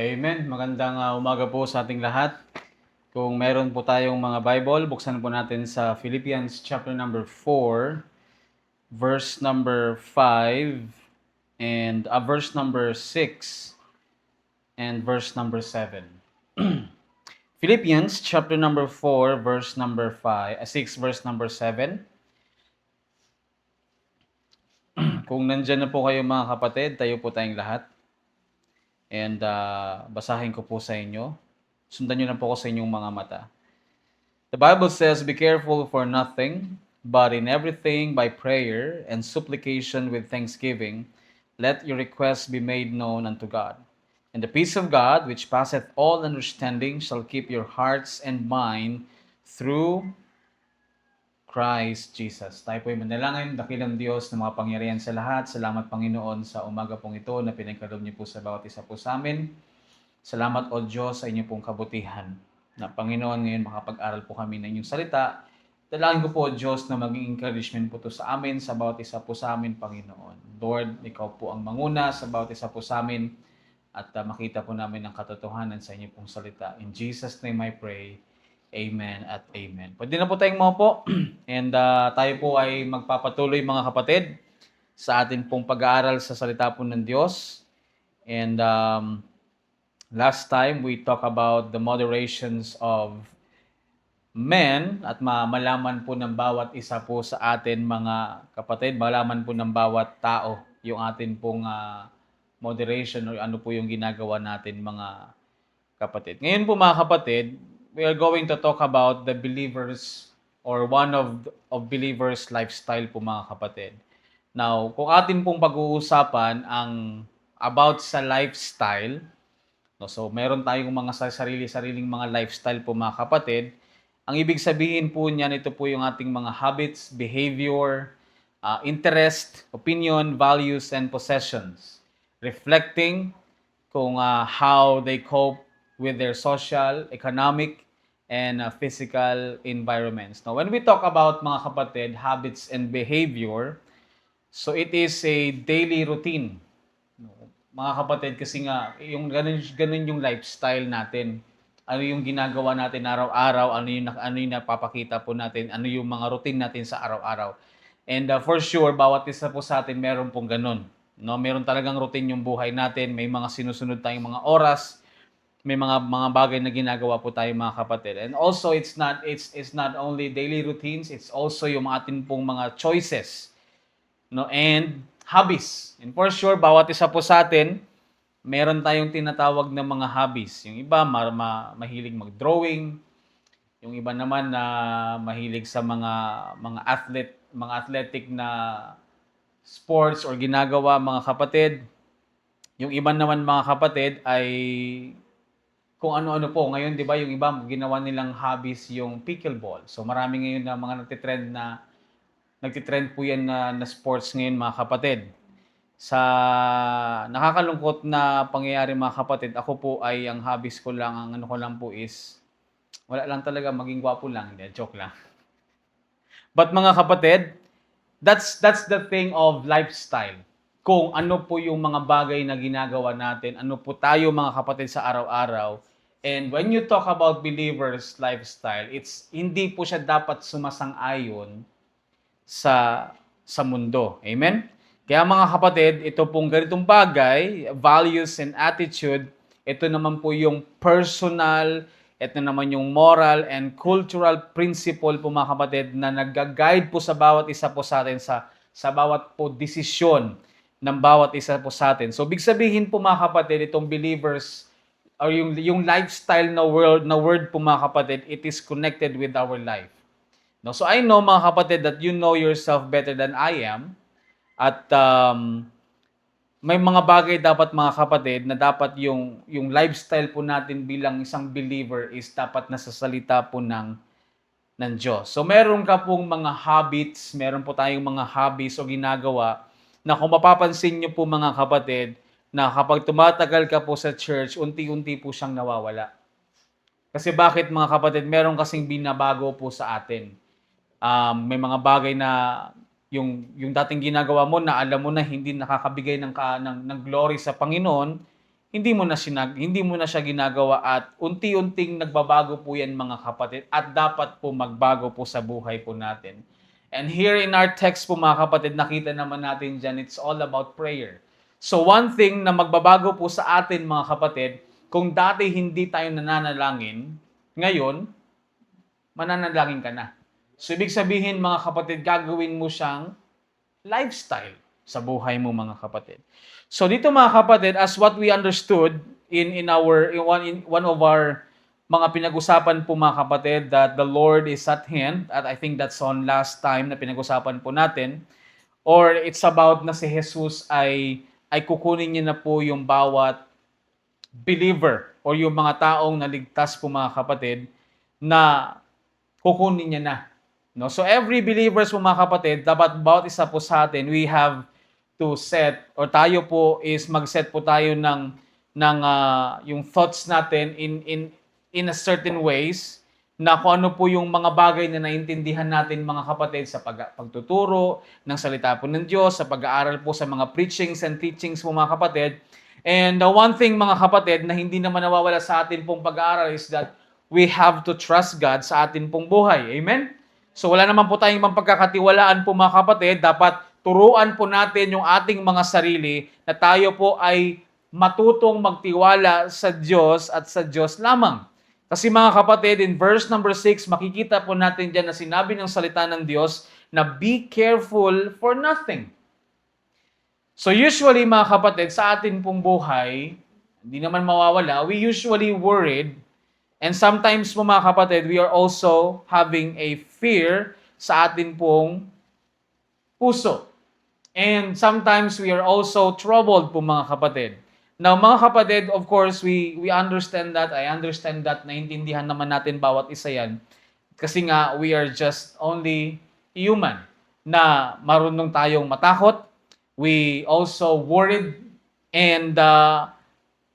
Amen. Magandang umaga po sa ating lahat. Kung meron po tayong mga Bible, buksan po natin sa Philippians chapter number 4, verse number 5, and verse number 6, and verse number 7. Philippians chapter number 4, verse number 6, verse number 7. Kung nandyan na po kayo mga kapatid, tayo po tayong lahat. And basahin ko po sa inyo. Sundan nyo na po ako sa inyong mga mata. The Bible says, "Be careful for nothing, but in everything by prayer and supplication with thanksgiving, let your requests be made known unto God. And the peace of God, which passeth all understanding, shall keep your hearts and mind through Christ Jesus." Tayo po ay manalangin, dakilang Diyos na mga pangyarihan sa lahat. Salamat Panginoon sa umaga pong ito na pinagkaloob niyo po sa bawat isa po sa amin. Salamat o Diyos sa inyo pong kabutihan. Na Panginoon, ngayon makapag-aral po kami ng inyong salita. Dalangin ko po o Diyos na maging encouragement po to sa amin, sa bawat isa po sa amin, Panginoon. Lord, Ikaw po ang manguna sa bawat isa po sa amin at makita po namin ang katotohanan sa inyo pong salita. In Jesus' name I pray. Amen at amen. Pwede na po tayong maupo and tayo po ay magpapatuloy mga kapatid sa atin pong pag-aaral sa salita po ng Diyos. And last time we talked about the moderations of men at malaman po ng bawat isa po sa atin mga kapatid, malaman po ng bawat tao yung atin pong moderation or ano po yung ginagawa natin mga kapatid. Ngayon po mga kapatid, we are going to talk about the believers or one of believers lifestyle po mga kapatid. Now, kung atin pong pag-uusapan ang about sa lifestyle, no, so meron tayong mga sarili-sariling mga lifestyle po mga kapatid. Ang ibig sabihin po niyan, ito po yung ating mga habits, behavior, interest, opinion, values, and possessions. Reflecting kung how they cope with their social, economic, and physical environments. Now, when we talk about mga kapatid, habits and behavior, so it is a daily routine. Mga kapatid, kasi nga, yung ganun yung lifestyle natin. Ano yung ginagawa natin araw-araw, ano yung napapakita po natin, ano yung mga routine natin sa araw-araw. And for sure, bawat isa po sa atin meron pong ganun. No, meron talagang routine yung buhay natin, may mga sinusunod tayong mga oras, may mga bagay na ginagawa po tayo mga kapatid. And also it's not only daily routines, it's also yung atin pong mga choices, no, and hobbies. And for sure, bawat isa po sa atin meron tayong tinatawag na mga hobbies. Yung iba mahilig mag-drawing, yung iba naman na mahilig sa mga athletic na sports or ginagawa mga kapatid. Yung iba naman mga kapatid ay kung ano-ano po. Ngayon, 'di ba, yung iba ginawa nilang hobbies yung pickleball. So marami ngayon na mga nagtitrend po yan na sports ngayon mga kapatid. Sa nakakalungkot na pangyayari mga kapatid, ako po ay ang hobbies ko lang, ang ano ko lang po is wala lang talaga, maging gwapo lang. Hindi, joke lang. But mga kapatid, that's the thing of lifestyle. Kung ano po yung mga bagay na ginagawa natin, ano po tayo mga kapatid sa araw-araw. And when you talk about believers lifestyle, it's hindi po siya dapat sumasang-ayon sa mundo. Amen? Kaya mga kapatid, ito pong ganitong bagay, values and attitude, ito naman po yung personal, ito naman yung moral and cultural principle po mga kapatid na nag-guide po sa bawat isa po sa atin sa bawat po desisyon ng bawat isa po sa atin. So, big sabihin po mga kapatid, itong believers or yung lifestyle na word po mga kapatid, it is connected with our life. No, so I know mga kapatid that you know yourself better than I am. At may mga bagay dapat mga kapatid na dapat yung lifestyle po natin bilang isang believer is dapat nasa salita po ng Diyos. So meron ka pong mga habits, meron po tayong mga hobbies o ginagawa na kung mapapansin niyo po mga kapatid na kapag tumatagal ka po sa church, unti-unti po siyang nawawala. Kasi bakit mga kapatid, meron kasing binabago po sa atin. May mga bagay na yung dating ginagawa mo na alam mo na hindi nakakabigay ng glory sa Panginoon, hindi mo na siya ginagawa at unti-unting nagbabago po yan mga kapatid at dapat po magbago po sa buhay po natin. And here in our text po mga kapatid, nakita naman natin dyan, it's all about prayer. So one thing na magbabago po sa atin mga kapatid, kung dati hindi tayo nananalangin, ngayon, mananalangin ka na. So ibig sabihin mga kapatid, gagawin mo siyang lifestyle sa buhay mo mga kapatid. So dito mga kapatid, as what we understood in one of our mga pinag-usapan po mga kapatid, that the Lord is at hand, at I think that's on last time na pinag-usapan po natin, or it's about na si Jesus ay kukunin niya na po yung bawat believer or yung mga taong naligtas po mga kapatid na kukunin niya na. No? So every believers po mga kapatid, dapat bawat isa po sa atin, we have to set, or tayo po is mag-set po tayo ng yung thoughts natin in a certain ways na kung ano po yung mga bagay na naintindihan natin mga kapatid sa pagtuturo ng salita po ng Diyos, sa pag-aaral po sa mga preachings and teachings po mga kapatid. And the one thing mga kapatid na hindi naman nawawala sa atin pong pag-aaral is that we have to trust God sa atin pong buhay. Amen? So wala naman po tayong pagkakatiwalaan po mga kapatid. Dapat turuan po natin yung ating mga sarili na tayo po ay matutong magtiwala sa Diyos at sa Diyos lamang. Kasi mga kapatid, in verse number 6, makikita po natin dyan na sinabi ng salita ng Diyos na be careful for nothing. So usually mga kapatid, sa atin pong buhay, hindi naman mawawala, we usually worried. And sometimes po mga kapatid, we are also having a fear sa atin pong puso. And sometimes we are also troubled po mga kapatid. Now mga kapatid, of course, we understand that. I understand that. Naintindihan naman natin bawat isa yan. Kasi nga, we are just only human na marunong tayong matakot. We also worried and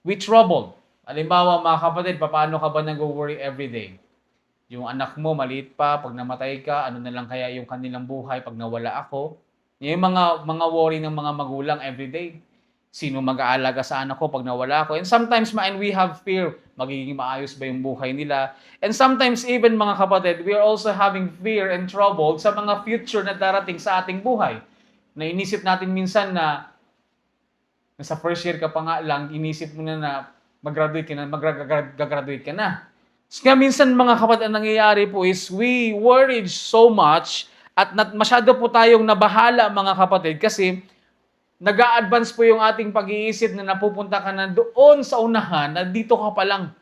we troubled. Halimbawa mga kapatid, paano ka ba nag-worry every day? Yung anak mo, maliit pa, pag namatay ka, ano na lang kaya yung kanilang buhay pag nawala ako? Yung mga worry ng mga magulang every day. Sino mag-aalaga sa anak ko pag nawala ako? And sometimes, and we have fear, magiging maayos ba yung buhay nila? And sometimes even mga kapatid, we are also having fear and trouble sa mga future na darating sa ating buhay. Na inisip natin minsan na nasa first year ka pa nga lang, inisip mo na mag-graduate ka na, mag-graduate ka na. So, kaya minsan mga kapatid, ang nangyayari po is we worried so much at masyado po tayong nabahala mga kapatid kasi nag-a-advance po yung ating pag-iisip na napupunta ka na doon sa unahan na dito ka pa lang.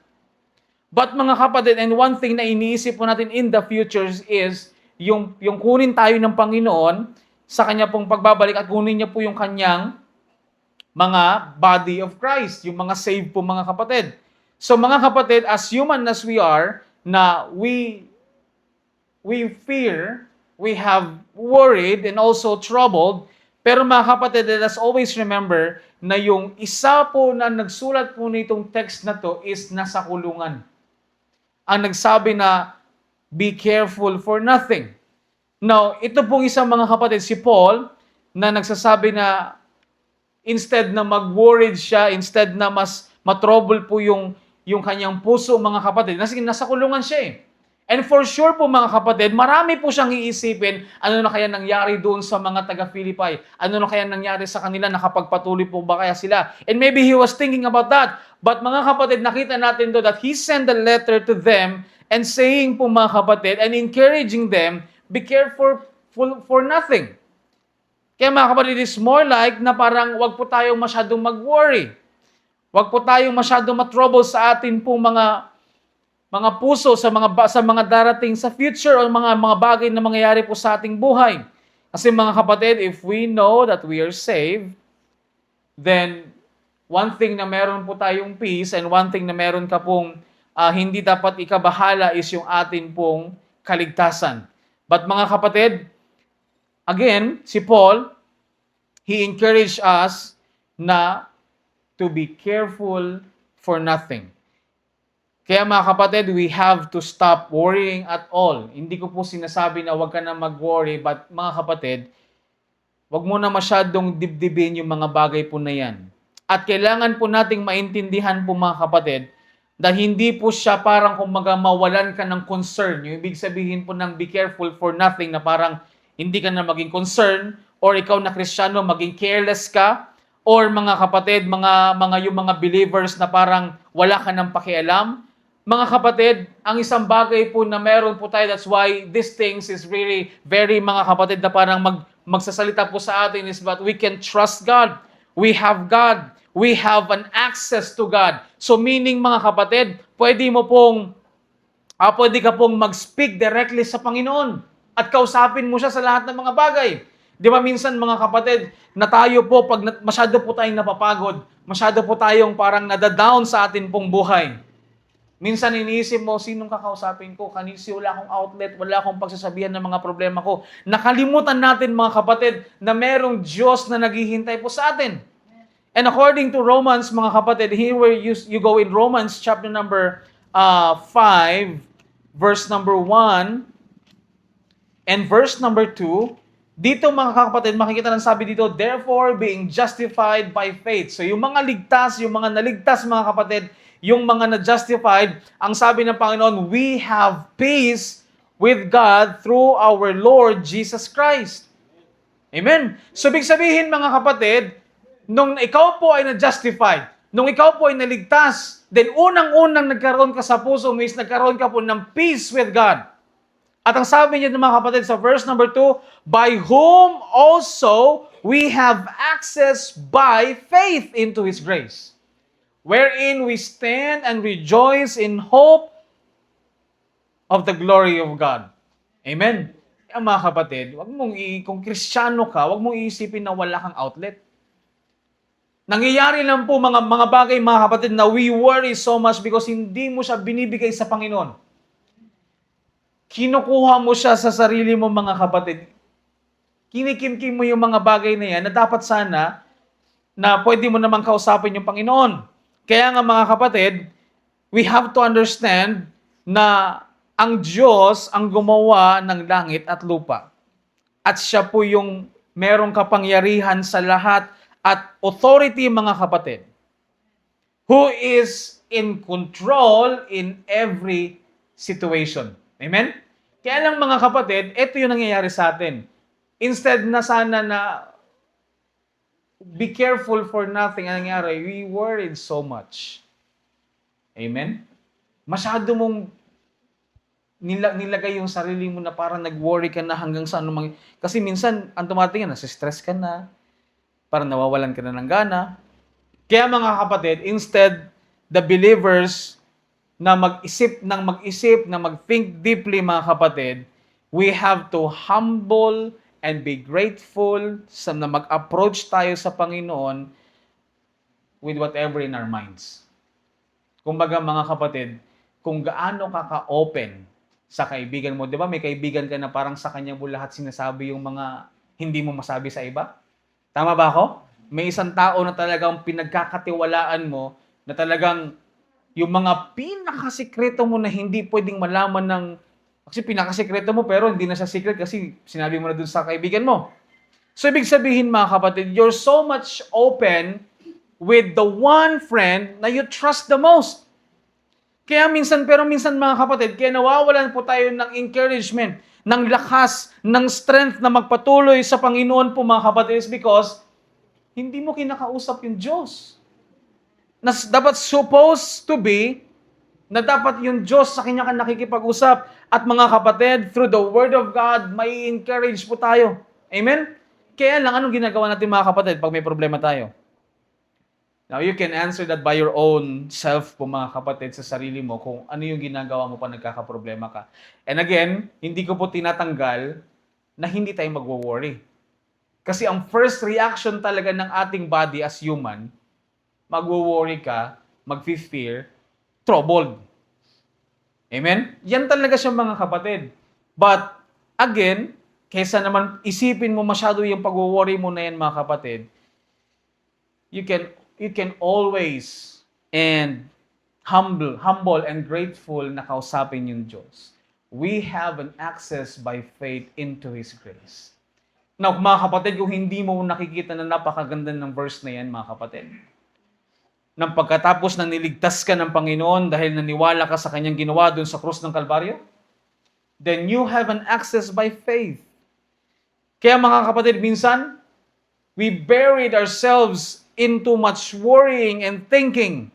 But mga kapatid, and one thing na iniisip po natin in the future is yung kunin tayo ng Panginoon sa kanya pong pagbabalik at kunin niya po yung kanyang mga body of Christ, yung mga saved po mga kapatid. So mga kapatid, as human as we are, na we fear, we have worried and also troubled, pero mga kapatid, let us always remember na yung isa po na nagsulat po nitong text na to is nasa kulungan. Ang nagsabi na, be careful for nothing. Now, ito pong isang mga kapatid, si Paul, na nagsasabi na instead na mag-worried siya, instead na mas matrouble po yung kanyang puso, mga kapatid, nasa kulungan siya eh. And for sure po mga kapatid, marami po siyang iisipin, ano na kaya nangyari doon sa mga taga-Philippi? Ano na kaya nangyari sa kanila? Nakapagpatuloy po ba kaya sila? And maybe he was thinking about that. But mga kapatid, nakita natin doon that he sent a letter to them and saying po mga kapatid, and encouraging them, be careful for nothing. Kaya mga kapatid, it is more like na parang wag po tayong masyadong mag-worry. Wag po tayong masyadong matrouble sa atin po mga puso sa mga darating sa future o mga bagay na mangyayari po sa ating buhay. Kasi mga kapatid, if we know that we are saved, then one thing na meron po tayong peace and one thing na meron ka pong hindi dapat ikabahala is yung atin pong kaligtasan. But mga kapatid, again, si Paul, he encouraged us na to be careful for nothing. Kaya mga kapatid, we have to stop worrying at all. Hindi ko po sinasabi na huwag ka na mag-worry, but mga kapatid, huwag mo na masyadong dibdibin yung mga bagay po na yan. At kailangan po nating maintindihan po mga kapatid, na hindi po siya parang kumbaga mawalan ka ng concern. Yung ibig sabihin po ng be careful for nothing na parang hindi ka na maging concern or ikaw na Kristiyano maging careless ka or mga kapatid, yung mga believers na parang wala ka ng pakialam. Mga kapatid, ang isang bagay po na meron po tayo, that's why these things is really very mga kapatid na parang magsasalita po sa atin is that we can trust God. We have God. We have an access to God. So meaning mga kapatid, pwede ka pong mag-speak directly sa Panginoon at kausapin mo siya sa lahat ng mga bagay. Di ba minsan mga kapatid, na tayo po, pag masyado po tayong napapagod, masyado po tayong parang nadadown sa atin pong buhay. Minsan iniisip mo, sinong kakausapin ko? Kanisi, wala akong outlet, wala akong pagsasabihan ng mga problema ko. Nakalimutan natin mga kapatid na merong Diyos na naghihintay po sa atin. And according to Romans, mga kapatid, here where you go in Romans chapter number 5, verse number 1, and verse number 2, dito mga kapatid, makikita ng sabi dito, therefore being justified by faith. So yung mga naligtas mga kapatid, yung mga na-justified, ang sabi ng Panginoon, we have peace with God through our Lord Jesus Christ. Amen? So ibig sabihin mga kapatid, nung ikaw po ay na-justified, nung ikaw po ay naligtas, then unang-unang nagkaroon ka sa puso mo is nagkaroon ka po ng peace with God. At ang sabi niya mga kapatid sa verse number 2, by whom also we have access by faith into His grace, wherein we stand and rejoice in hope of the glory of God. Amen? Mga kapatid, kung Kristiyano ka, wag mong iisipin na wala kang outlet. Nangyayari lang po mga bagay mga kapatid na we worry so much because hindi mo siya binibigay sa Panginoon. Kinukuha mo siya sa sarili mo mga kapatid. Kinikimkim mo yung mga bagay na yan na dapat sana na pwede mo namang kausapin yung Panginoon. Kaya nga mga kapatid, we have to understand na ang Diyos ang gumawa ng langit at lupa. At siya po yung merong kapangyarihan sa lahat at authority mga kapatid, who is in control in every situation. Amen? Kaya lang mga kapatid, ito yung nangyayari sa atin. Instead na sana na be careful for nothing, ang nangyayari, we worried so much. Amen? Masyado mong nilagay yung sarili mo na parang nag-worry ka na hanggang sa anumang... Kasi minsan, ang tumatingin, nasa-stress ka na, parang nawawalan ka na ng gana. Kaya mga kapatid, instead, the believers na mag-isip, na mag-think deeply mga kapatid, we have to humble and be grateful na mag-approach tayo sa Panginoon with whatever in our minds. Kumbaga mga kapatid, kung gaano ka ka-open sa kaibigan mo, di ba may kaibigan ka na parang sa kanya mo lahat sinasabi yung mga hindi mo masabi sa iba? Tama ba ako? May isang tao na talagang pinagkakatiwalaan mo, na talagang yung mga pinakasikreto mo na hindi pwedeng malaman ng... Kasi pinakasikreto mo pero hindi na siya secret kasi sinabi mo na dun sa kaibigan mo. So ibig sabihin mga kapatid, you're so much open with the one friend na you trust the most. Kaya minsan mga kapatid, kaya nawawalan po tayo ng encouragement, ng lakas, ng strength na magpatuloy sa Panginoon po mga kapatid is because hindi mo kinakausap yung Diyos. Na dapat supposed to be na dapat yung Diyos sa kanya ka nakikipag-usap. At mga kapatid, through the Word of God, may encourage po tayo. Amen? Kaya lang, anong ginagawa natin mga kapatid pag may problema tayo? Now, you can answer that by your own self po mga kapatid sa sarili mo kung ano yung ginagawa mo pa nagkakaproblema ka. And again, hindi ko po tinatanggal na hindi tayo magwo-worry. Kasi ang first reaction talaga ng ating body as human, magwo-worry ka, mag-fear, troubled. Amen? Yan talaga siya mga kapatid. But, again, kaysa naman isipin mo masyado yung pag-worry mo na yan mga kapatid, you can always and humble and grateful na kausapin yung Diyos. We have an access by faith into His grace. Now, mga kapatid, kung hindi mo nakikita na napakaganda ng verse na yan, mga kapatid, ng pagkatapos ng niligtas ka ng Panginoon dahil naniwala ka sa kanyang ginawa doon sa krus ng Kalbaryo? Then you have an access by faith. Kaya mga kapatid, minsan, we buried ourselves in too much worrying and thinking.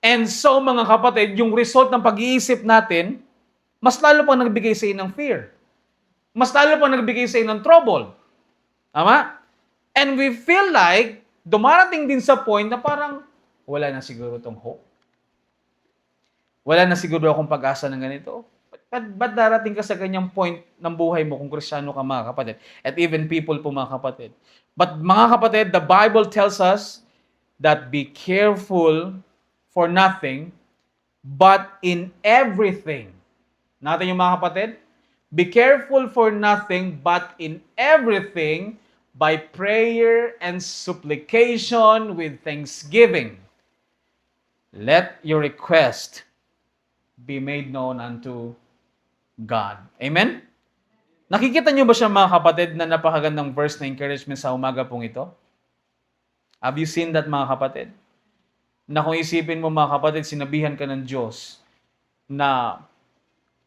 And so mga kapatid, yung result ng pag-iisip natin, mas lalo pang nagbigay sa inyo ng fear. Mas lalo pang nagbigay sa inyo ng trouble. Tama? And we feel like, dumarating din sa point na parang, wala na siguro tong hope. Wala na siguro akong pag-asa ng ganito. Ba't darating ka sa ganyang point ng buhay mo kung Kristiyano ka mga kapatid? At even people po mga kapatid. But mga kapatid, the Bible tells us that be careful for nothing, but in everything. Natin yung mga kapatid? Be careful for nothing, but in everything, by prayer and supplication with thanksgiving. Let your request be made known unto God. Amen? Nakikita niyo ba siya mga kapatid na napakagandang verse na encouragement sa umaga pong ito? Have you seen that mga kapatid? Na kung isipin mo mga kapatid, sinabihan ka ng Diyos na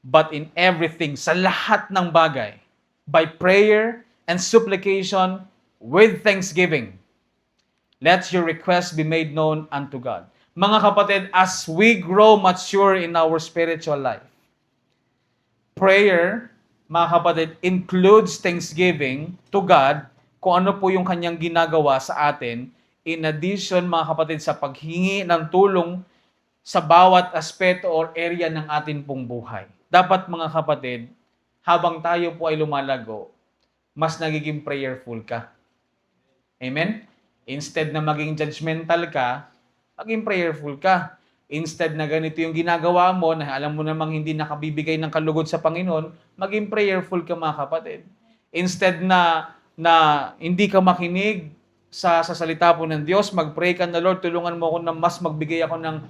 but in everything, sa lahat ng bagay, by prayer and supplication with thanksgiving, let your request be made known unto God. Mga kapatid, as we grow mature in our spiritual life, prayer, mga kapatid, includes thanksgiving to God kung ano po yung kanyang ginagawa sa atin. In addition, mga kapatid, sa paghingi ng tulong sa bawat aspeto or area ng atin pong buhay. Dapat, mga kapatid, habang tayo po ay lumalago, mas nagiging prayerful ka. Amen? Instead na maging judgmental ka, maging prayerful ka. Instead na ganito yung ginagawa mo, na alam mo namang hindi nakabibigay ng kalugod sa Panginoon, maging prayerful ka mga kapatid. Instead na hindi ka makinig sa salita po ng Diyos, mag-pray ka na, Lord, tulungan mo ako na mas magbigay ako ng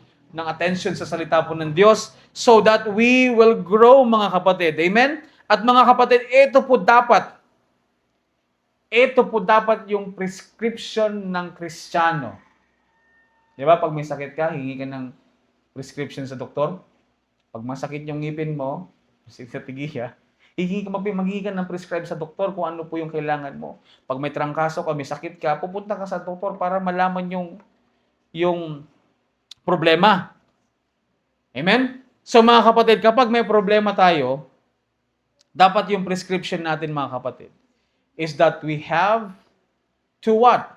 attention sa salita po ng Diyos so that we will grow mga kapatid. Amen? At mga kapatid, ito po dapat yung prescription ng Kristiyano. Di ba? Pag may sakit ka, hingi ka ng prescription sa doktor. Pag masakit yung ngipin mo, sa tigiya, maghingi ka ng prescribe sa doktor kung ano po yung kailangan mo. Pag may trangkaso ka, may sakit ka, pupunta ka sa doktor para malaman yung problema. Amen? So mga kapatid, kapag may problema tayo, dapat yung prescription natin mga kapatid is that we have to what?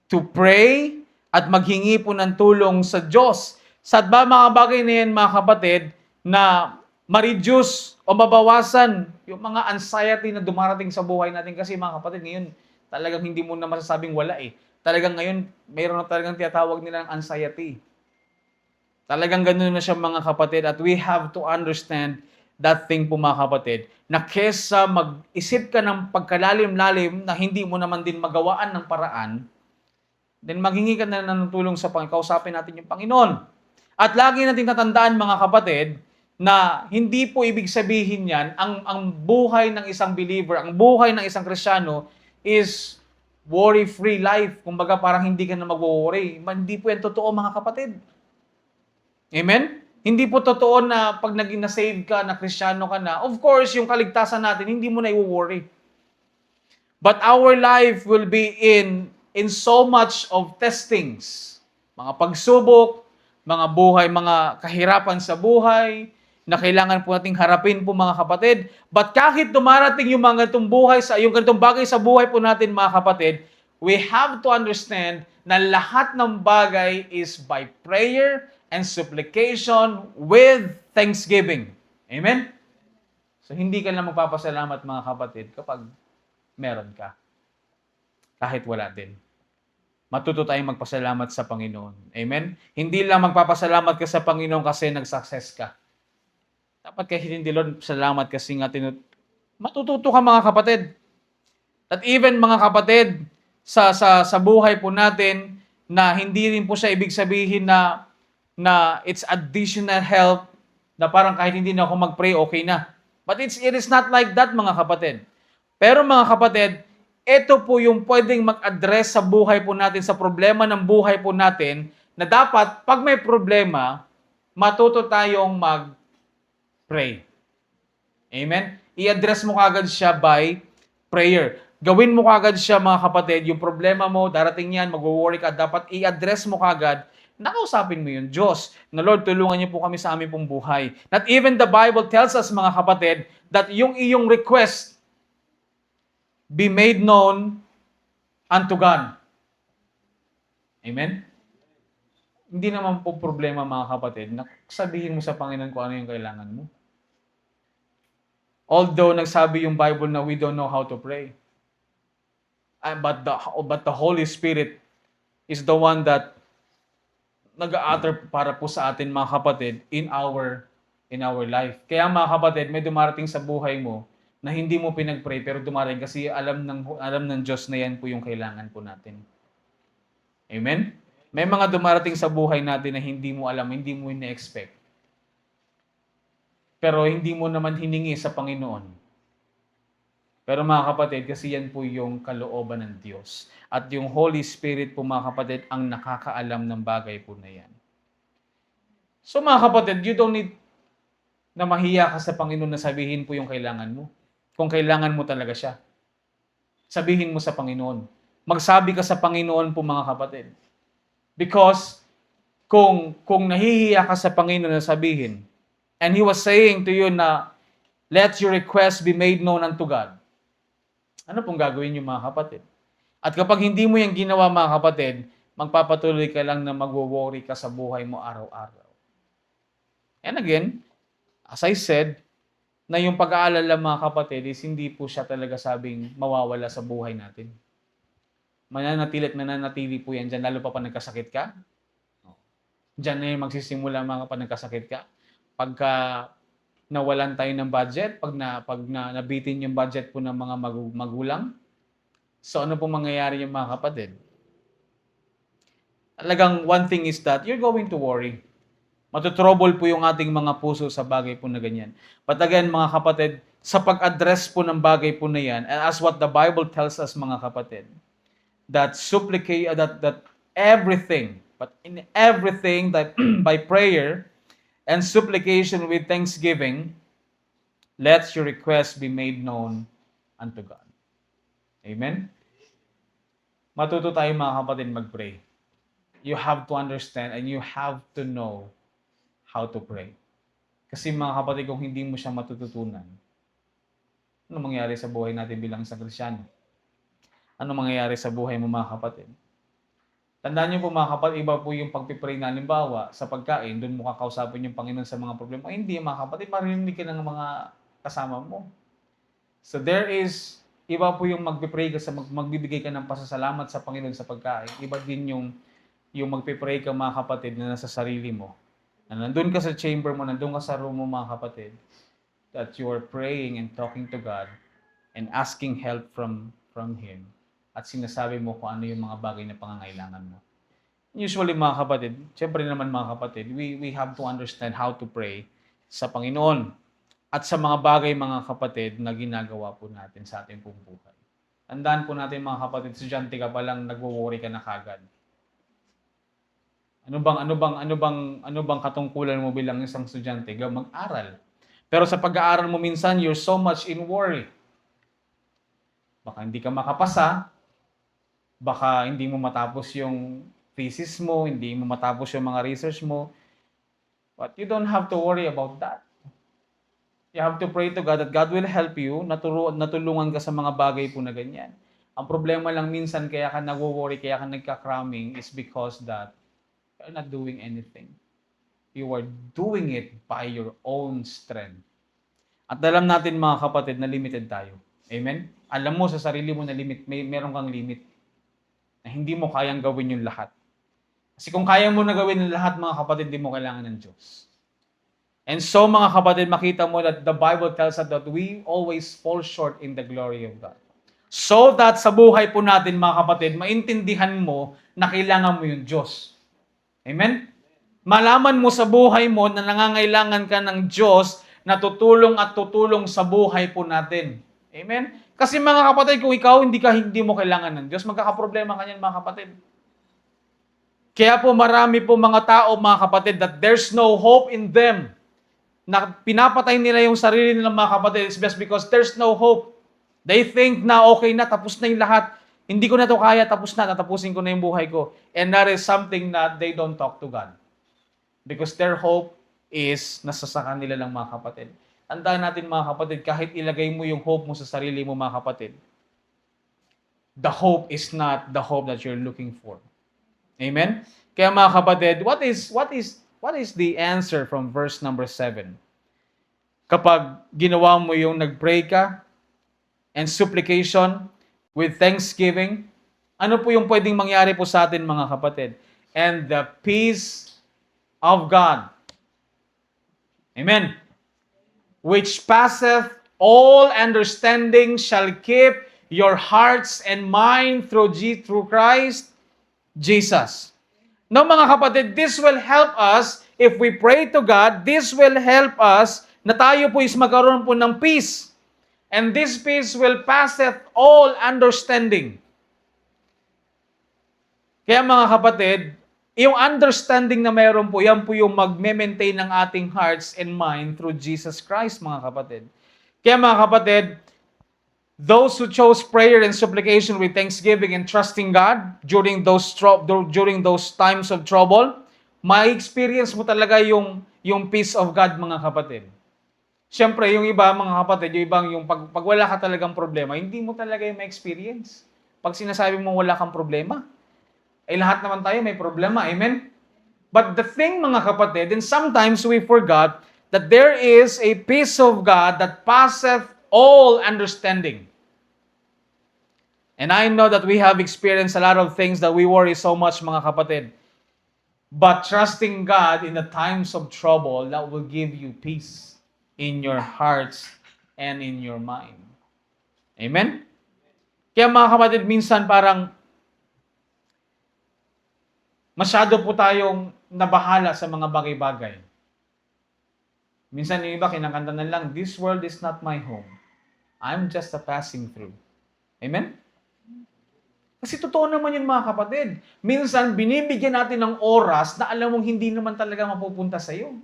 To pray at maghingi po ng tulong sa Diyos. Sa mga bagay na yan, mga kapatid, na ma-reduce o mabawasan yung mga anxiety na dumarating sa buhay natin. Kasi mga kapatid, ngayon, talagang hindi mo na masasabing wala eh. Talagang ngayon, mayroon na talagang tinatawag nila ng anxiety. Talagang ganun na siya mga kapatid. At we have to understand that thing po mga kapatid, na kesa mag-isip ka ng pagkalalim-lalim na hindi mo naman din magawaan ng paraan, then maghingi ka na ng tulong sa Panginoon, kausapin natin yung Panginoon. At lagi natin tatandaan mga kapatid, na hindi po ibig sabihin yan, ang buhay ng isang believer, ang buhay ng isang Kristiyano is worry-free life. Kumbaga parang hindi ka na mag-worry. Hindi po yan totoo mga kapatid. Amen? Hindi po totoo na pag naging na-save ka, na Kristiyano ka na, of course, yung kaligtasan natin, hindi mo na i-worry. But our life will be in so much of testings. Mga pagsubok, mga buhay, mga kahirapan sa buhay, na kailangan po nating harapin po mga kapatid. But kahit dumarating yung mga ganitong buhay, yung ganitong bagay sa buhay po natin mga kapatid, we have to understand na lahat ng bagay is by prayer and supplication with thanksgiving. Amen? So, hindi ka na magpapasalamat mga kapatid kapag meron ka. Kahit wala din. Matuto tayong magpasalamat sa Panginoon. Amen? Hindi lang magpapasalamat ka sa Panginoon kasi nag-success ka. Dapat kahit hindi, Lord, salamat kasi nga matututo ka mga kapatid. At even mga kapatid, sa buhay po natin, na hindi rin po siya ibig sabihin na it's additional help, na parang kahit hindi na ako mag-pray, okay na. But it is not like that mga kapatid. Pero mga kapatid, ito po yung pwedeng mag-address sa buhay po natin, sa problema ng buhay po natin, na dapat, pag may problema, matuto tayong mag-pray. Amen? I-address mo kagad siya by prayer. Gawin mo kagad siya, mga kapatid, yung problema mo, darating yan, mag-worry ka, dapat i-address mo kagad, nakausapin mo yung Diyos, na Lord, tulungan niyo po kami sa aming pong buhay. Not even the Bible tells us, mga kapatid, that yung iyong request be made known unto God. Amen? Hindi naman po problema, mga kapatid, na sabihin mo sa Panginoon kung ano yung kailangan mo. Although nagsabi yung Bible na we don't know how to pray. But the Holy Spirit is the one that nag-a-utter para po sa atin, mga kapatid, in our life. Kaya, mga kapatid, may dumarating sa buhay mo na hindi mo pinag-pray pero dumarating kasi alam ng Diyos na yan po yung kailangan po natin. Amen? May mga dumarating sa buhay natin na hindi mo alam, hindi mo ina-expect. Pero hindi mo naman hiningi sa Panginoon. Pero, mga kapatid, kasi yan po yung kalooban ng Diyos. At yung Holy Spirit po, mga kapatid, ang nakakaalam ng bagay po na yan. So, mga kapatid, you don't need na mahiya ka sa Panginoon na sabihin po yung kailangan mo. Kung kailangan mo talaga siya. Sabihin mo sa Panginoon. Magsabi ka sa Panginoon po, mga kapatid. Because kung nahihiya ka sa Panginoon na sabihin, and He was saying to you na, let your request be made known unto God. Ano pong gagawin niyo, mga kapatid? At kapag hindi mo yung ginawa, mga kapatid, magpapatuloy ka lang na magwo-worry ka sa buhay mo araw-araw. And again, as I said, na yung pag-aalala, mga kapatid, is hindi po siya talaga sabing mawawala sa buhay natin. Mananatili at nananatili po yan dyan, lalo pa nagkasakit ka. Diyan na yung magsisimula, mga kapag nagkasakit ka. Pagka nawalan tayo ng budget, pag nabitin yung budget po ng mga magulang, so ano po mangyayari yung, mga kapatid? Talagang one thing is that you're going to worry. Matutrouble po yung ating mga puso sa bagay po na ganyan. But again, mga kapatid, sa pag-address po ng bagay po na yan, and as what the Bible tells us, mga kapatid, that everything, but in everything, that by prayer and supplication with thanksgiving, let your request be made known unto God. Amen? Matuto tayo, mga kapatid, mag-pray. You have to understand and you have to know how to pray. Kasi, mga kapatid, kung hindi mo siya matututunan, ano mangyayari sa buhay natin bilang isang Kristyano? Ano mangyayari sa buhay mo, mga kapatid? Tandaan niyo po, mga kapatid, iba po yung pagpipray na, halimbawa, sa pagkain, doon mo kakausapin yung Panginoon sa mga problema. Ay, hindi, mga kapatid, marinig ka ng mga kasama mo. So there is, iba po yung magpipray ka, magbibigay ka ng pasasalamat sa Panginoon sa pagkain. Iba din yung magpipray ka, mga kapatid, na nasa sarili mo. Na nandun ka sa chamber mo, nandun ka sa room mo, mga kapatid, that you are praying and talking to God and asking help from Him. At sinasabi mo kung ano yung mga bagay na pangangailangan mo. Usually, mga kapatid, syempre naman, mga kapatid, we have to understand how to pray sa Panginoon at sa mga bagay, mga kapatid, na ginagawa po natin sa ating pong buhay. Tandaan po natin, mga kapatid, estudyante ka pa lang, nagwo-worry ka na kagad. Ano bang katungkulan mo bilang isang estudyante? Mag-aral. Pero sa pag-aaral mo minsan, you're so much in worry. Baka hindi ka makapasa, baka hindi mo matapos yung thesis mo, hindi mo matapos yung mga research mo. But you don't have to worry about that. You have to pray to God that God will help you, natulungan ka sa mga bagay po na ganyan. Ang problema lang minsan kaya ka nagwo-worry, kaya ka nagka-cramming is because that you're not doing anything. You are doing it by your own strength. At alam natin, mga kapatid, na limited tayo. Amen? Alam mo sa sarili mo na meron kang limit. Na hindi mo kayang gawin yung lahat. Kasi kung kaya mo na gawin yung lahat, mga kapatid, hindi mo kailangan ng Diyos. And so, mga kapatid, makita mo that the Bible tells us that we always fall short in the glory of God. So that sa buhay po natin, mga kapatid, maintindihan mo na kailangan mo yung Diyos. Amen? Malaman mo sa buhay mo na nangangailangan ka ng Diyos na tutulong at tutulong sa buhay po natin. Amen? Kasi mga kapatid, kung ikaw hindi mo kailangan ng Diyos, magkakaproblema ka niyan mga kapatid. Kaya po marami po mga tao, mga kapatid, that there's no hope in them. Na pinapatay nila yung sarili nilang mga kapatid is just because there's no hope. They think na okay na, tapos na yung lahat. Hindi ko na to kaya, tapos na, tatapusin ko na yung buhay ko. And that is something that they don't talk to God. Because their hope is nasa sa kanila lang mga kapatid. Tandaan natin mga kapatid, kahit ilagay mo yung hope mo sa sarili mo mga kapatid, the hope is not the hope that you're looking for. Amen? Kaya mga kapatid, what is the answer from verse number 7? Kapag ginawa mo yung nag-pray ka and supplication with thanksgiving, ano po yung pwedeng mangyari po sa atin mga kapatid? And the peace of God. Amen. Which passeth all understanding shall keep your hearts and mind through Christ Jesus. Now mga kapatid, this will help us if we pray to God. This will help us na tayo po is magkaroon po ng peace. And this peace will passeth all understanding. Kaya mga kapatid, yung understanding na meron po, yan po yung magme-maintain ng ating hearts and mind through Jesus Christ, mga kapatid. Kaya mga kapatid, those who chose prayer and supplication with thanksgiving and trusting God during those times of trouble, ma-experience mo talaga yung peace of God, mga kapatid. Siyempre, yung iba, mga kapatid, yung ibang pag wala ka talagang problema, hindi mo talaga yung ma-experience. Pag sinasabi mo wala kang problema, eh lahat naman tayo may problema. Amen? But the thing, mga kapatid, and sometimes we forgot that there is a peace of God that passeth all understanding. And I know that we have experienced a lot of things that we worry so much, mga kapatid. But trusting God in the times of trouble, that will give you peace in your hearts and in your mind. Amen? Kaya mga kapatid, minsan parang masyado po tayong nabahala sa mga bagay-bagay. Minsan yung iba kinakanta na lang, this world is not my home. I'm just a passing through. Amen? Kasi totoo naman yun mga kapatid. Minsan binibigyan natin ng oras na alam mong hindi naman talaga mapupunta sa iyo.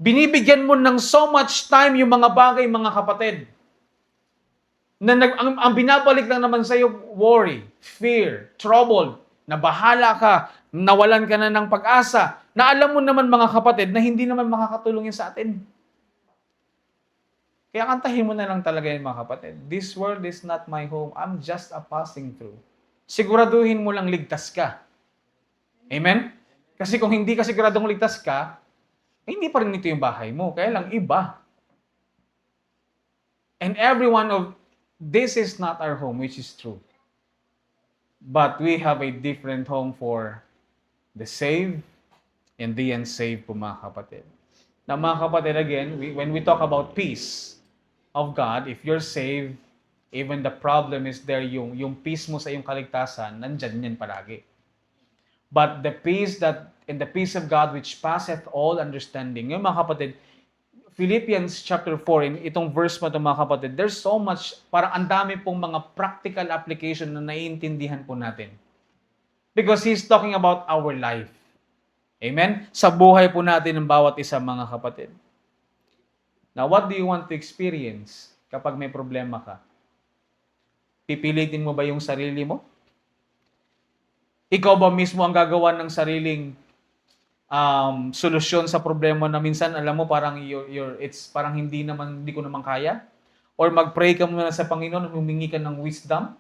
Binibigyan mo ng so much time yung mga bagay, mga kapatid. Na ang binabalik lang naman sa iyo, worry, fear, trouble, nabahala ka, nawalan ka na ng pag-asa, na alam mo naman mga kapatid na hindi naman makakatulong yun sa atin. Kaya kantahin mo na lang talaga yun mga kapatid. This world is not my home. I'm just a passing through. Siguraduhin mo lang ligtas ka. Amen? Kasi kung hindi ka siguradong ligtas ka, hindi pa rin ito yung bahay mo. Kaya lang iba. And every one of this is not our home, which is true. But we have a different home for the saved and the unsaved po mga kapatid. Now mga kapatid, again, when we talk about peace of God, if you're saved, even the problem is there, yung peace mo sa iyong kaligtasan, nandyan yan palagi. But the peace of God which passeth all understanding. Yung mga kapatid, Philippians chapter 4, itong verse mo ito mga kapatid, there's so much, parang ang dami pong mga practical application na naiintindihan po natin. Because He's talking about our life. Amen? Sa buhay po natin ng bawat isa mga kapatid. Now, what do you want to experience kapag may problema ka? Pipilitin mo ba yung sarili mo? Ikaw ba mismo ang gagawa ng sariling solusyon sa problema na minsan alam mo parang it's parang hindi ko naman kaya? Or mag-pray ka muna sa Panginoon, humingi ka ng wisdom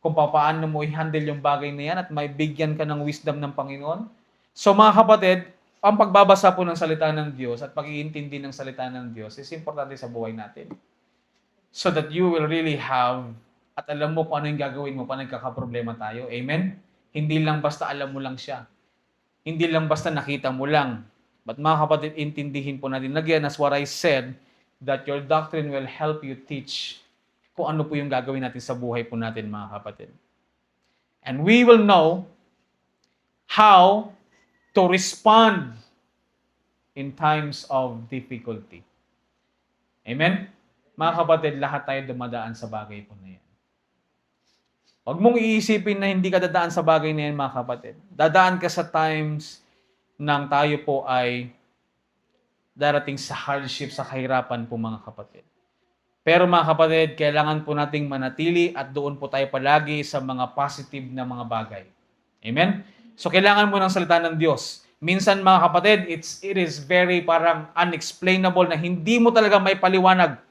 kung paano mo i-handle yung bagay na yan at may bigyan ka ng wisdom ng Panginoon. So mga kapatid, ang pagbabasa po ng salita ng Diyos at pag-iintindi ng salita ng Diyos is importante sa buhay natin. So that you will really have at alam mo kung ano yung gagawin mo pa nagkakaproblema tayo. Amen? Hindi lang basta alam mo lang siya. Hindi lang basta nakita mo lang. But mga kapatid, intindihin po natin. Again, as what I said, that your doctrine will help you teach kung ano po yung gagawin natin sa buhay po natin, mga kapatid. And we will know how to respond in times of difficulty. Amen? Mga kapatid, lahat tayo dumadaan sa bagay po na yan. Huwag mong iisipin na hindi ka dadaan sa bagay na yan, mga kapatid. Dadaan ka sa times nang tayo po ay darating sa hardship, sa kahirapan po, mga kapatid. Pero mga kapatid, kailangan po nating manatili at doon po tayo palagi sa mga positive na mga bagay. Amen? So kailangan mo ng salita ng Diyos. Minsan mga kapatid, it is very parang unexplainable na hindi mo talaga may paliwanag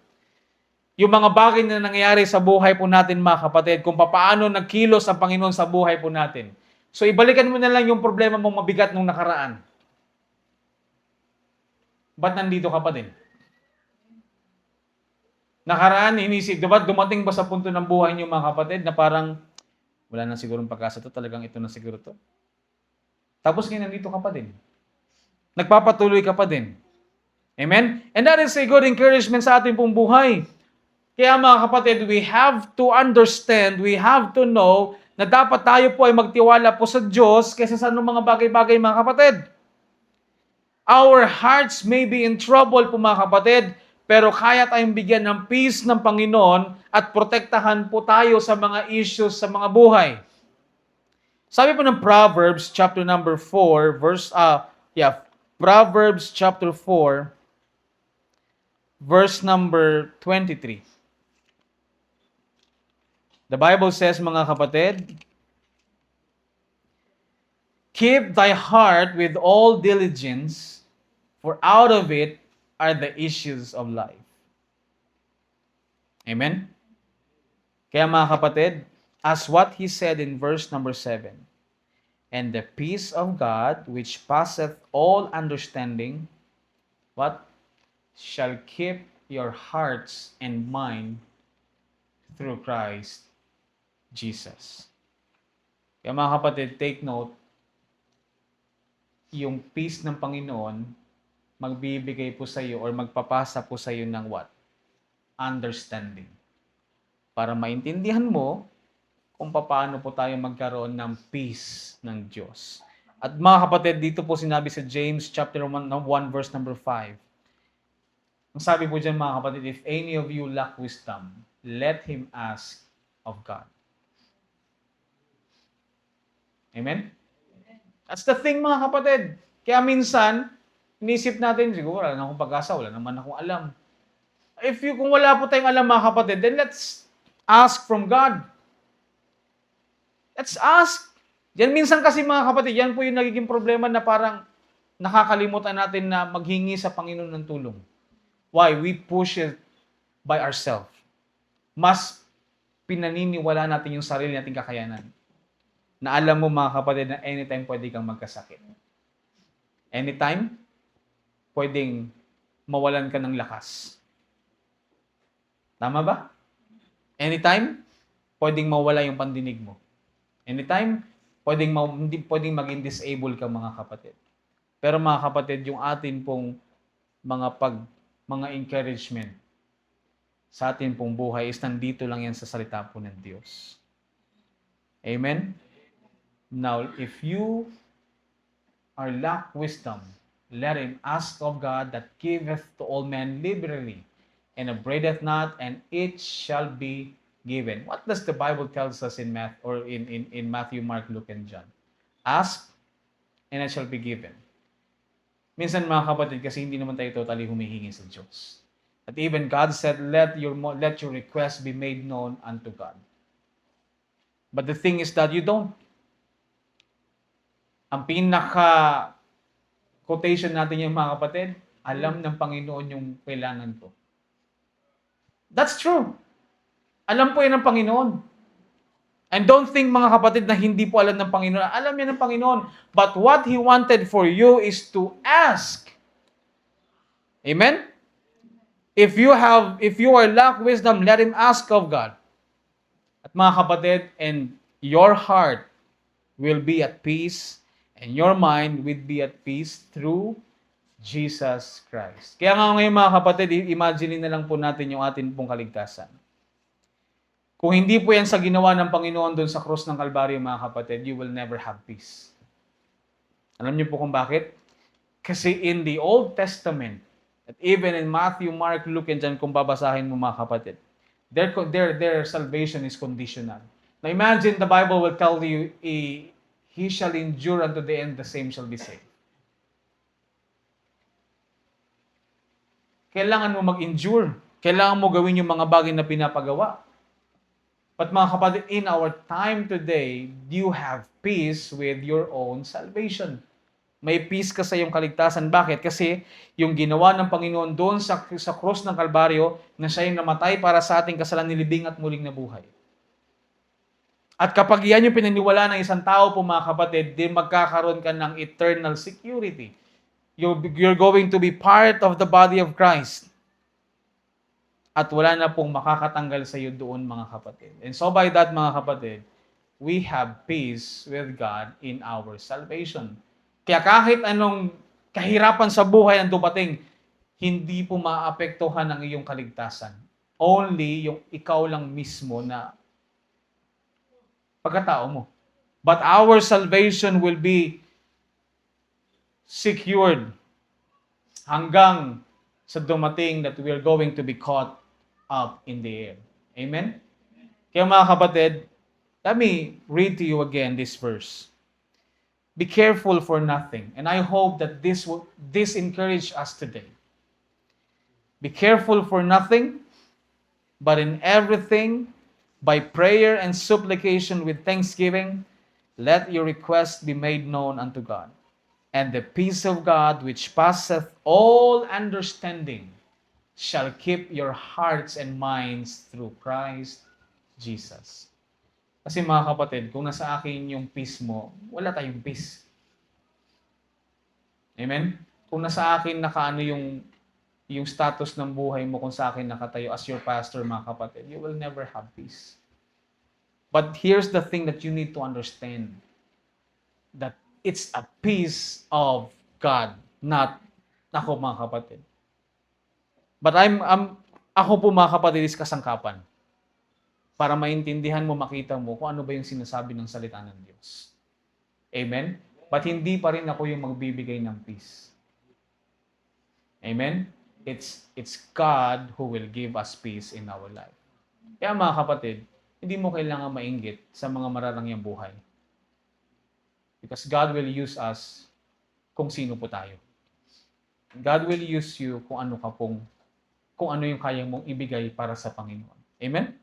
yung mga bagay na nangyayari sa buhay po natin, mga kapatid, kung paano nagkilos ang Panginoon sa buhay po natin. So ibalikan mo na lang yung problema mong mabigat nung nakaraan. Ba't nandito ka pa din? Nakaraan, inisip, diba, dumating ba sa punto ng buhay niyo, mga kapatid, na parang, wala na sigurong pag-asa to, talagang ito na siguro to. Tapos ngayon, nandito ka pa din. Nagpapatuloy ka pa din. Amen? And that is a good encouragement sa ating pong buhay. Kaya mga kapatid, we have to understand, we have to know na dapat tayo po ay magtiwala po sa Diyos kaysa sa anong mga bagay-bagay, mga kapatid. Our hearts may be in trouble po, mga kapatid, pero kaya tayong bigyan ng peace ng Panginoon at protektahan po tayo sa mga issues sa mga buhay. Sabi po ng Proverbs chapter number 4, Proverbs chapter 4, verse number 23. The Bible says, mga kapatid, keep thy heart with all diligence, for out of it are the issues of life. Amen? Kaya mga kapatid, as what he said in verse number 7, and the peace of God, which passeth all understanding, what? Shall keep your hearts and mind through Christ Jesus. Kaya mga kapatid, take note, yung peace ng Panginoon, magbibigay po sa iyo or magpapasa po sa iyo ng what? Understanding. Para maintindihan mo kung paano po tayo magkaroon ng peace ng Diyos. At mga kapatid, dito po sinabi sa James chapter 1 verse number 5. Ang sabi po dyan, mga kapatid, if any of you lack wisdom, let him ask of God. Amen? That's the thing, mga kapatid. Kaya minsan, inisip natin, siguro wala na akong pag-asa, wala naman akong alam. Kung wala po tayong alam, mga kapatid, then let's ask from God. Let's ask. Yan minsan kasi, mga kapatid, yan po yung nagiging problema na parang nakakalimutan natin na maghingi sa Panginoon ng tulong. Why? We push it by ourselves. Mas pinaniniwala natin yung sarili nating kakayanan. Na alam mo, mga kapatid, na anytime pwede kang magkasakit. Anytime, pwedeng mawalan ka ng lakas. Tama ba? Anytime, pwedeng mawala yung pandinig mo. Anytime, pwedeng maging disable ka, mga kapatid. Pero mga kapatid, yung atin pong mga encouragement sa atin pong buhay is nandito lang yan sa salita po ng Diyos. Amen? Now, if you are lack wisdom, let him ask of God that giveth to all men liberally, and upbraideth not, and it shall be given. What does the Bible tells us in Matthew, Mark, Luke, and John? Ask, and it shall be given. Minsan, mga kapatid, kasi hindi naman tayo totally humihingi sa Diyos. At even God said, let your request be made known unto God. But the thing is that you don't. Ang pinaka-quotation natin yung, mga kapatid, alam ng Panginoon yung kailangan ko. That's true. Alam po yan ng Panginoon. And don't think, mga kapatid, na hindi po alam ng Panginoon. Alam yan ng Panginoon. But what He wanted for you is to ask. Amen? If you are lack wisdom, let him ask of God. At mga kapatid, and your heart will be at peace, and your mind will be at peace through Jesus Christ. Kaya nga ngayon, mga kapatid, imagine na lang po natin yung atin pong kaligtasan. Kung hindi po yan sa ginawa ng Panginoon doon sa krus ng Kalbaryo, mga kapatid, you will never have peace. Alam niyo po kung bakit? Kasi in the Old Testament, At even in Matthew, Mark, Luke, and John, kung babasahin mo mga kapatid, their salvation is conditional. Now imagine the Bible will tell you, he shall endure unto the end, the same shall be saved. Kailangan mo mag-endure. Kailangan mo gawin yung mga bagay na pinapagawa. But mga kapatid, in our time today, you have peace with your own salvation. May peace ka sa iyong kaligtasan. Bakit? Kasi yung ginawa ng Panginoon doon sa cross ng Kalbaryo, na siya yung namatay para sa ating kasalanan, nilibing at muling nabuhay. At kapag yan yung pinaniwala ng isang tao po mga kapatid, di magkakaroon ka ng eternal security. You're going to be part of the body of Christ. At wala na pong makakatanggal sa iyo doon mga kapatid. And so by that mga kapatid, we have peace with God in our salvation. Kaya kahit anong kahirapan sa buhay ang dumating, hindi po maapektuhan ang iyong kaligtasan. Only yung ikaw lang mismo na pagkatao mo. But our salvation will be secured hanggang sa dumating that we are going to be caught up in the air. Amen? Kaya mga kapatid, let me read to you again this verse. Be careful for nothing. And I hope that this encourage us today. Be careful for nothing, but in everything, by prayer and supplication with thanksgiving, let your requests be made known unto God. And the peace of God, which passeth all understanding, shall keep your hearts and minds through Christ Jesus. Kasi mga kapatid, kung nasa akin yung peace mo, wala tayong peace. Amen? Kung nasa akin nakaano yung status ng buhay mo, kung sa akin nakatayo as your pastor, mga kapatid, you will never have peace. But here's the thing that you need to understand. That it's a peace of God, not ako mga kapatid. But ako po mga kapatid is kasangkapan para maintindihan mo, makita mo kung ano ba yung sinasabi ng salita ng Diyos. Amen? But hindi pa rin ako yung magbibigay ng peace. Amen? It's God who will give us peace in our life. Kaya mga kapatid, hindi mo kailangan mainggit sa mga mararangyang buhay. Because God will use us kung sino po tayo. God will use you kung ano yung kaya mong ibigay para sa Panginoon. Amen?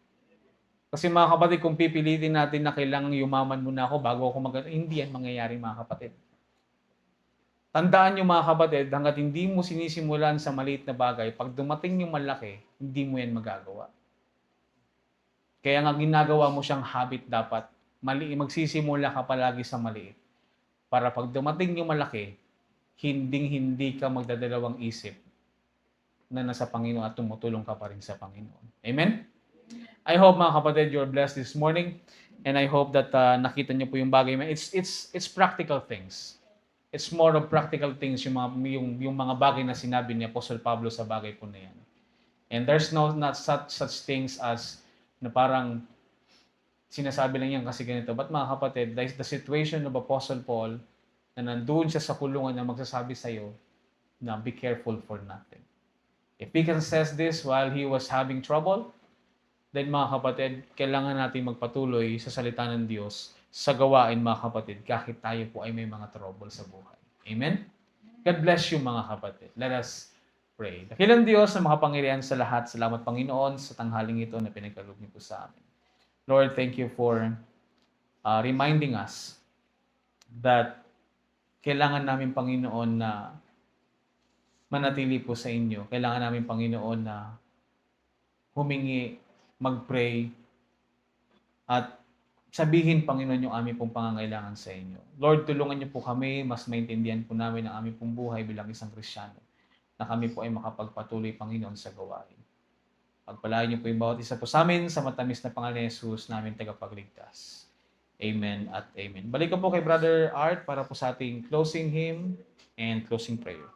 Kasi mga kapatid, kung pipilitin natin na kailangan yumaman muna ako bago ako hindi yan mangyayari mga kapatid. Tandaan nyo mga kapatid, hanggat hindi mo sinisimulan sa maliit na bagay, pag dumating yung malaki, hindi mo yan magagawa. Kaya nga ginagawa mo siyang habit dapat. Magsisimula ka palagi sa maliit. Para pag dumating yung malaki, hindi ka magdadalawang isip na nasa Panginoon at tumutulong ka pa rin sa Panginoon. Amen? I hope mga kapatid, you're blessed this morning. And I hope that nakita niyo po yung bagay. It's practical things. It's more of practical things yung mga bagay na sinabi ni Apostle Pablo sa bagay po na yan. And there's not such things as na parang sinasabi lang yan kasi ganito. But mga kapatid, the situation of Apostle Paul na nandun siya sa kulungan na magsasabi sa'yo na be careful for nothing. If he can says this while he was having trouble, then mga kapatid, kailangan natin magpatuloy sa salita ng Diyos sa gawain mga kapatid kahit tayo po ay may mga trouble sa buhay. Amen? God bless you mga kapatid. Let us pray. Dakilang Diyos na makapangyarihan sa lahat. Salamat Panginoon sa tanghaling ito na pinagkaloob niyo po sa amin. Lord, thank you for reminding us that kailangan namin Panginoon na manatili po sa inyo. Kailangan namin Panginoon na humingi, mag-pray, at sabihin Panginoon yung aming pong pangangailangan sa inyo. Lord, tulungan niyo po kami, mas maintindihan po namin ang aming pong buhay bilang isang Kristiyano, na kami po ay makapagpatuloy Panginoon sa gawain. Pagpalain niyo po yung bawat isa po sa amin sa matamis na pangalan ni Jesus namin tagapagligtas. Amen at amen. Balik ko po kay Brother Art para po sa ating closing hymn and closing prayer.